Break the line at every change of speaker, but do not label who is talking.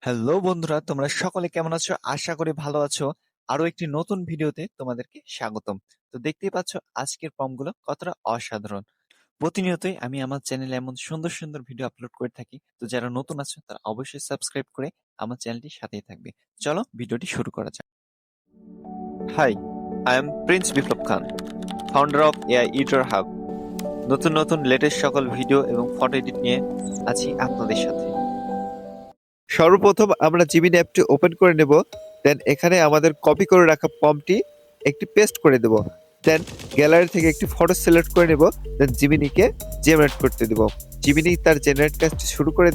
Hello বন্ধুরা, তোমরা সকলে কেমন আছো? আশা করি ভালো আছো। আরো একটি নতুন ভিডিওতে তোমাদেরকে স্বাগতম। তো দেখতেই পাচ্ছ আজকের ফর্মগুলো কতটা অসাধারণ। প্রতিনিয়তই আমি আমার চ্যানেলে এমন সুন্দর সুন্দর ভিডিও আপলোড করে থাকি। তো যারা নতুন আছো তারা অবশ্যই সাবস্ক্রাইব করে আমার চ্যানেলটির সাথেই থাকবে। চলো ভিডিওটি শুরু করা যাক। Hi, I am Prince Biplob Khan, founder of AI Utter Hub. নতুন নতুন লেটেস্ট সকল ভিডিও এবং ফটো এডিট নিয়ে আছি আপনাদের সাথে। সর্বপ্রথম আমরা জিমিনি অ্যাপটি ওপেন করে নেব। দেন এখানে আমাদের কপি করে রাখা ফর্মটি একটি পেস্ট করে দেব। দেন গ্যালারি থেকে একটি ফটো সিলেক্ট করে নেব। দেন জিমিনিকে জেনারেট করতে দেব। জিমিনি তার জেনারেট কাজটি শুরু করে